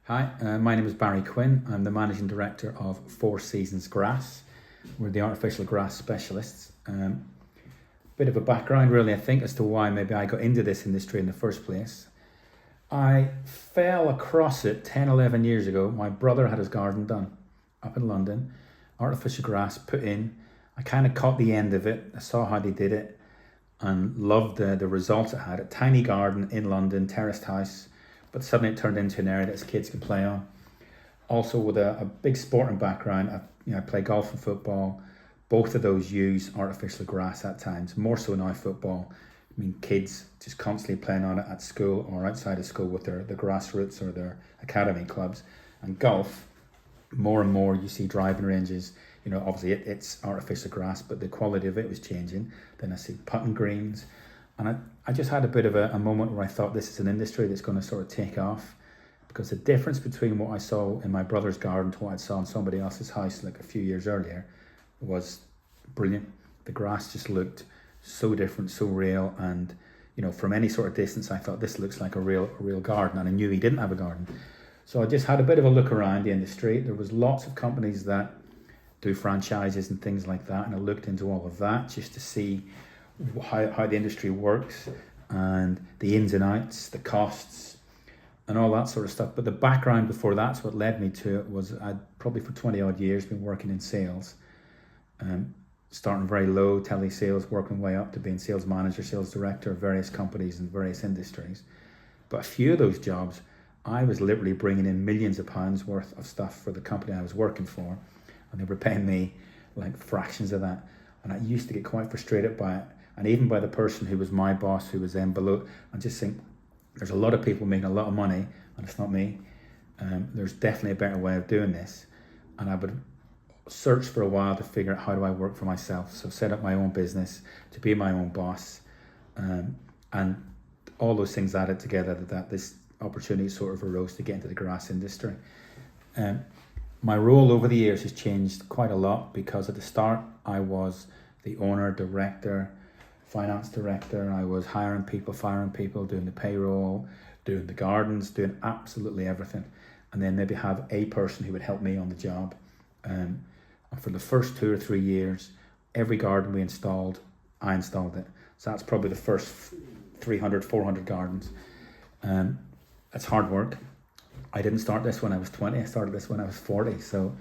Hi, my name is Barry Quinn. I'm the Managing Director of Four Seasons Grass. We're the artificial grass specialists. Bit of a background really, I think, as to why maybe I got into this industry in the first place. I fell across it 10, 11 years ago. My brother had his garden done up in London, artificial grass put in. I kind of caught the end of it. I saw how they did it and loved the results it had. A tiny garden in London, terraced house, but suddenly it turned into an area that his kids could play on. Also with a big sporting background, I play golf and football. Both of those use artificial grass at times, more so now football. I mean, kids just constantly playing on it at school or outside of school with their grassroots or their academy clubs. And golf, more and more you see driving ranges. Obviously it's artificial grass, but the quality of it was changing. Then I see putting greens. And I just had a bit of a moment where I thought this is an industry that's going to sort of take off, because the difference between what I saw in my brother's garden to what I saw in somebody else's house like a few years earlier was brilliant. The grass just looked so different, so real, and from any sort of distance I thought this looks like a real garden, and I knew he didn't have a garden. So I just had a bit of a look around the industry. There was lots of companies that do franchises and things like that, and I looked into all of that just to see how the industry works and the ins and outs, the costs and all that sort of stuff. But the background before that's what led me to it was I'd probably for 20 odd years been working in sales, starting very low, telesales, working way up to being sales manager, sales director of various companies and various industries. But a few of those jobs I was literally bringing in millions of pounds worth of stuff for the company I was working for, and they were paying me like fractions of that. And I used to get quite frustrated by it, and even by the person who was my boss, who was then below. I just think there's a lot of people making a lot of money, and it's not me. There's definitely a better way of doing this. And I would search for a while to figure out how do I work for myself. So set up my own business, to be my own boss. And all those things added together that this opportunity sort of arose to get into the grass industry. My role over the years has changed quite a lot, because at the start I was the owner, director, finance director. I was hiring people, firing people, doing the payroll, doing the gardens, doing absolutely everything. And then maybe have a person who would help me on the job. And for the first 2 or 3 years, every garden we installed, I installed it. So that's probably the first 300, 400 gardens. It's hard work. I didn't start this when I was 20, I started this when I was 40. So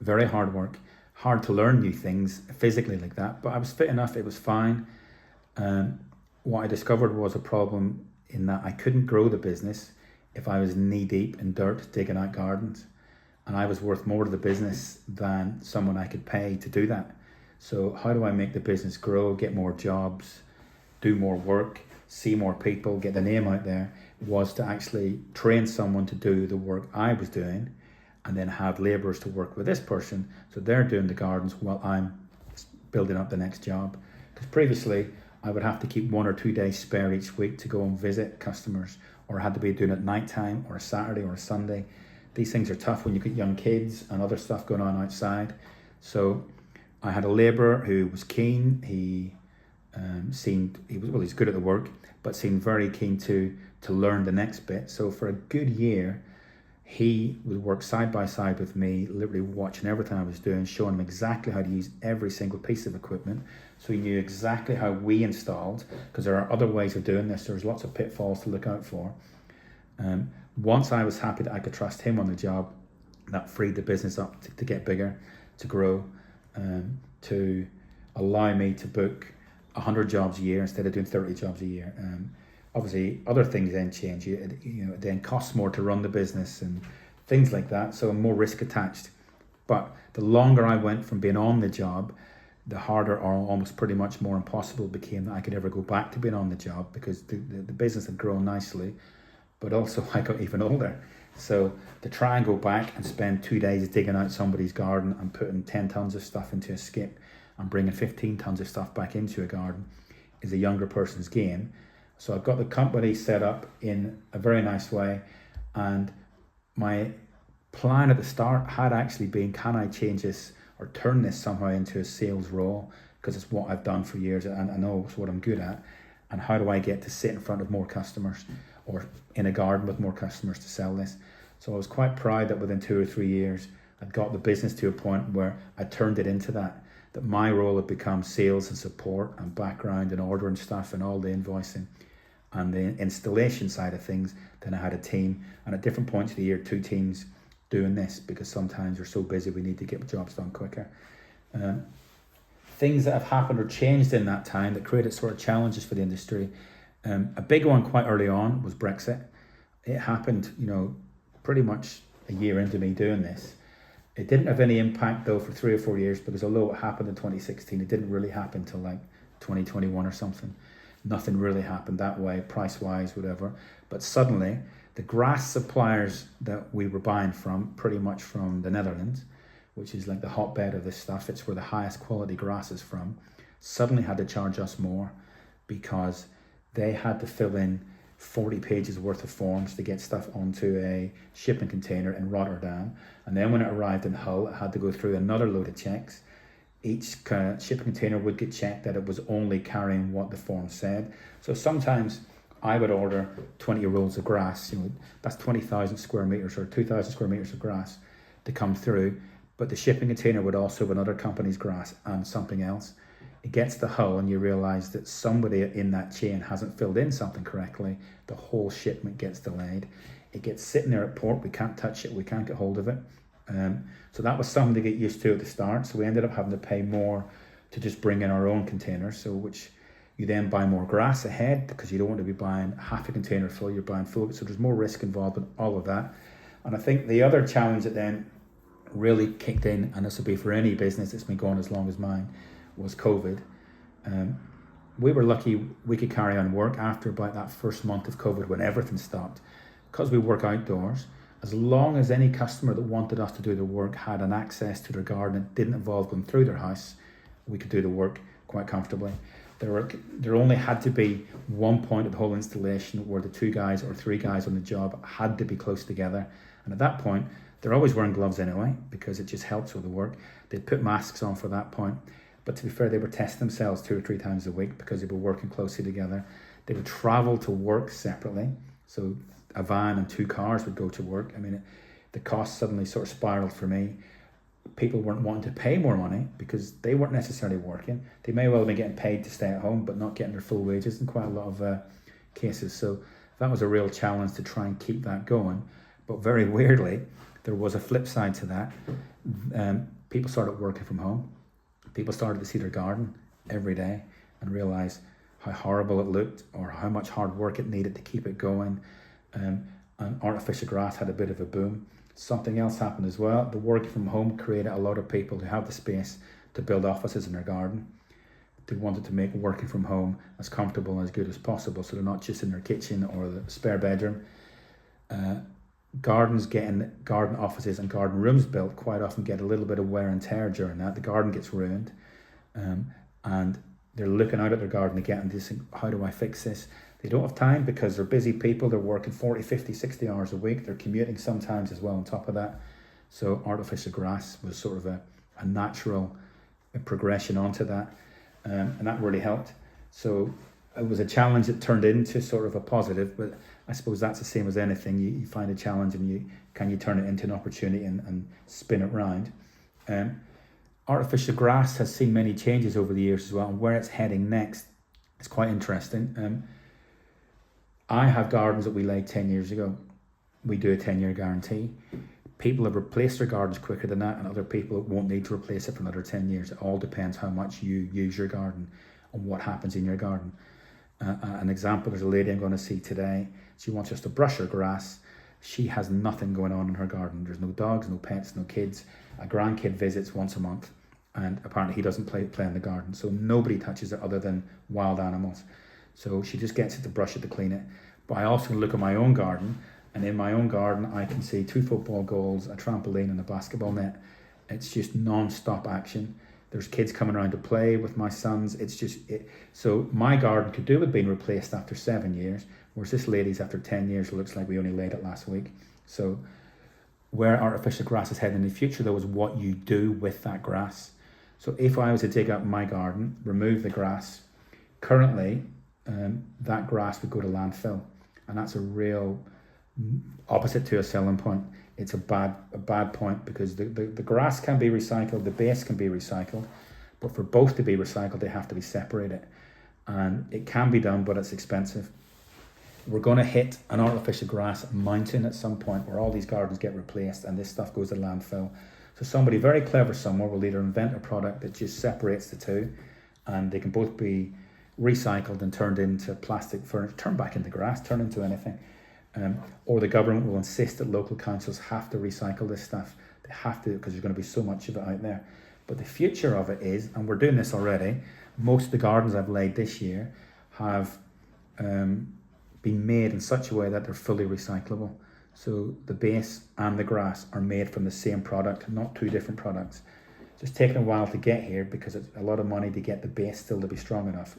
very hard work, hard to learn new things physically like that, but I was fit enough, it was fine. What I discovered was a problem in that I couldn't grow the business if I was knee deep in dirt digging out gardens, and I was worth more to the business than someone I could pay to do that. So how do I make the business grow, get more jobs, do more work, see more people, get the name out there? Was to actually train someone to do the work I was doing, and then have labourers to work with this person, so they're doing the gardens while I'm building up the next job. Because previously I would have to keep 1 or 2 days spare each week to go and visit customers, or I had to be doing it at night time or a Saturday or a Sunday. These things are tough when you've got young kids and other stuff going on outside. So I had a labourer who was keen. He's good at the work, but seemed very keen to learn the next bit. So for a good year, he would work side by side with me, literally watching everything I was doing, showing him exactly how to use every single piece of equipment. So he knew exactly how we installed, because there are other ways of doing this. There's lots of pitfalls to look out for. Once I was happy that I could trust him on the job, that freed the business up to get bigger, to grow, to allow me to book 100 jobs a year instead of doing 30 jobs a year. Obviously, other things then change. It then costs more to run the business and things like that, so more risk attached. But the longer I went from being on the job, the harder, or almost pretty much more impossible it became that I could ever go back to being on the job, because the business had grown nicely, but also I got even older. So to try and go back and spend 2 days digging out somebody's garden and putting 10 tons of stuff into a skip and bringing 15 tons of stuff back into a garden is a younger person's game. So I've got the company set up in a very nice way, and my plan at the start had actually been, can I change this or turn this somehow into a sales role, because it's what I've done for years and I know it's what I'm good at, and how do I get to sit in front of more customers or in a garden with more customers to sell this. So I was quite proud that within 2 or 3 years, I'd got the business to a point where I turned it into that my role had become sales and support and background and ordering stuff and all the invoicing and the installation side of things. Then I had a team, and at different points of the year, 2 teams doing this, because sometimes we're so busy we need to get jobs done quicker. Things that have happened or changed in that time that created sort of challenges for the industry. A big one quite early on was Brexit. It happened, pretty much a year into me doing this. It didn't have any impact though for 3 or 4 years, because although it happened in 2016, it didn't really happen till like 2021 or something. Nothing really happened that way, price-wise, whatever. But suddenly, the grass suppliers that we were buying from, pretty much from the Netherlands, which is like the hotbed of this stuff, it's where the highest quality grass is from, suddenly had to charge us more because they had to fill in 40 pages worth of forms to get stuff onto a shipping container in Rotterdam. And then when it arrived in Hull, it had to go through another load of checks. Each shipping container would get checked that it was only carrying what the form said. So sometimes I would order 20 rolls of grass, that's 20,000 square meters or 2,000 square meters of grass to come through. But the shipping container would also have another company's grass and something else. It gets to Hull and you realise that somebody in that chain hasn't filled in something correctly. The whole shipment gets delayed. It gets sitting there at port. We can't touch it. We can't get hold of it. So that was something to get used to at the start. So we ended up having to pay more to just bring in our own containers. So which you then buy more grass ahead, because you don't want to be buying half a container full. You're buying full. So there's more risk involved in all of that. And I think the other challenge that then really kicked in, and this will be for any business that's been going as long as mine, was COVID. We were lucky we could carry on work after about that first month of COVID when everything stopped. Because we work outdoors, as long as any customer that wanted us to do the work had an access to their garden and didn't involve going through their house, we could do the work quite comfortably. There only had to be one point of the whole installation where the 2 guys or 3 guys on the job had to be close together. And at that point, they're always wearing gloves anyway, because it just helps with the work. They'd put masks on for that point. But to be fair, they would test themselves 2 or 3 times a week because they were working closely together. They would travel to work separately. So a van and 2 cars would go to work. I mean, the cost suddenly sort of spiraled for me. People weren't wanting to pay more money because they weren't necessarily working. They may well have been getting paid to stay at home, but not getting their full wages in quite a lot of cases. So that was a real challenge to try and keep that going. But very weirdly, there was a flip side to that. People started working from home. People started to see their garden every day and realize how horrible it looked or how much hard work it needed to keep it going. And artificial grass had a bit of a boom. Something else happened as well. The working from home created a lot of people who have the space to build offices in their garden. They wanted to make working from home as comfortable and as good as possible, so they're not just in their kitchen or the spare bedroom. Garden offices and garden rooms built quite often get a little bit of wear and tear during that. The garden gets ruined, and they're looking out at their garden again and just think, how do I fix this? They don't have time because they're busy people. They're working 40, 50, 60 hours a week. They're commuting sometimes as well on top of that. So artificial grass was sort of a natural progression onto that, and that really helped. So it was a challenge that turned into sort of a positive, but I suppose that's the same as anything. You find a challenge and can you turn it into an opportunity and spin it round. Artificial grass has seen many changes over the years as well, and where it's heading next is quite interesting. I have gardens that we laid 10 years ago. We do a 10-year guarantee. People have replaced their gardens quicker than that, and other people won't need to replace it for another 10 years. It all depends how much you use your garden and what happens in your garden. An example, there's a lady I'm going to see today. She wants us to brush her grass. She has nothing going on in her garden. There's no dogs, no pets, no kids. A grandkid visits once a month, and apparently he doesn't play in the garden. So nobody touches it other than wild animals. So she just gets it to brush it, to clean it. But I also look at my own garden, and in my own garden, I can see 2 football goals, a trampoline and a basketball net. It's just non-stop action. There's kids coming around to play with my sons. It's just it. So my garden could do with being replaced after 7 years, whereas this lady's after 10 years, it looks like we only laid it last week. So where artificial grass is heading in the future, though, is what you do with that grass. So if I was to dig up my garden, remove the grass, currently that grass would go to landfill. And that's a real opposite to a selling point. It's a bad point, because the grass can be recycled, the base can be recycled, but for both to be recycled, they have to be separated. And it can be done, but it's expensive. We're going to hit an artificial grass mountain at some point where all these gardens get replaced and this stuff goes to landfill. So somebody very clever somewhere will either invent a product that just separates the two, and they can both be recycled and turned into plastic furniture, turned back into grass, turned into anything. Or the government will insist that local councils have to recycle this stuff. They have to, because there's going to be so much of it out there. But the future of it is, and we're doing this already, most of the gardens I've laid this year have been made in such a way that they're fully recyclable. So the base and the grass are made from the same product, not two different products. It's just taken a while to get here because it's a lot of money to get the base still to be strong enough.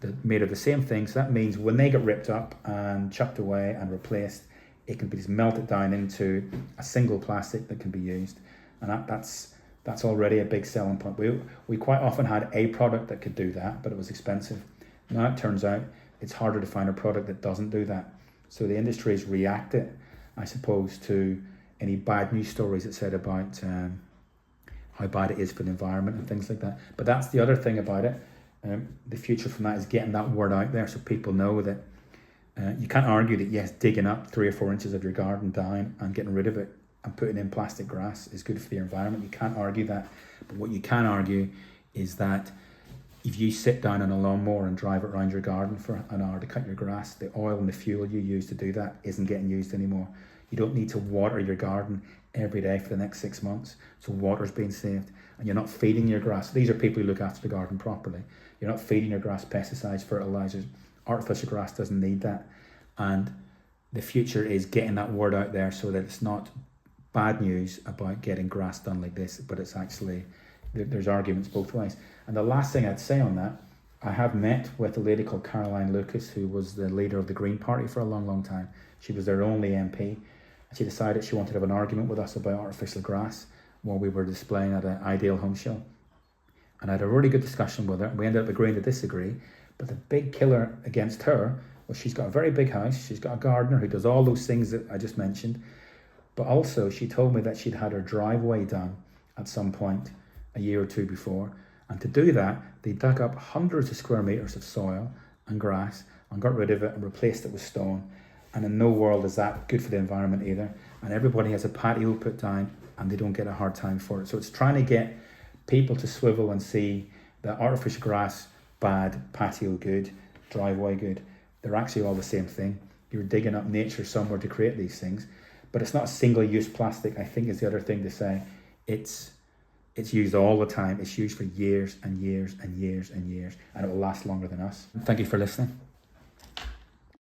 They're made of the same thing, so that means when they get ripped up and chucked away and replaced, it can be just melted down into a single plastic that can be used. And that's already a big selling point. We quite often had a product that could do that, but it was expensive. Now it turns out it's harder to find a product that doesn't do that. So the industry has reacted, I suppose, to any bad news stories it said about how bad it is for the environment and things like that. But that's the other thing about it. The future from that is getting that word out there so people know that you can't argue that, yes, digging up 3 or 4 inches of your garden down and getting rid of it and putting in plastic grass is good for the environment. You can't argue that. But what you can argue is that if you sit down on a lawnmower and drive it around your garden for an hour to cut your grass, the oil and the fuel you use to do that isn't getting used anymore. You don't need to water your garden every day for the next 6 months. So water's being saved, and you're not feeding your grass. These are people who look after the garden properly. You're not feeding your grass pesticides, fertilizers. Artificial grass doesn't need that. And the future is getting that word out there so that it's not bad news about getting grass done like this, but it's actually, there's arguments both ways. And the last thing I'd say on that, I have met with a lady called Caroline Lucas, who was the leader of the Green Party for a long, long time. She was their only MP. And she decided she wanted to have an argument with us about artificial grass while we were displaying at an Ideal Home Show. And I had a really good discussion with her. We ended up agreeing to disagree. But the big killer against her was she's got a very big house. She's got a gardener who does all those things that I just mentioned. But also she told me that she'd had her driveway done at some point a year or two before. And to do that, they dug up hundreds of square meters of soil and grass and got rid of it and replaced it with stone. And in no world is that good for the environment either. And everybody has a patio put down and they don't get a hard time for it. So it's trying to get people to swivel and see that artificial grass, bad, patio good, driveway good. They're actually all the same thing. You're digging up nature somewhere to create these things. But it's not a single-use plastic, I think, is the other thing to say. It's used all the time. It's used for years and years and years and years, and it will last longer than us. Thank you for listening.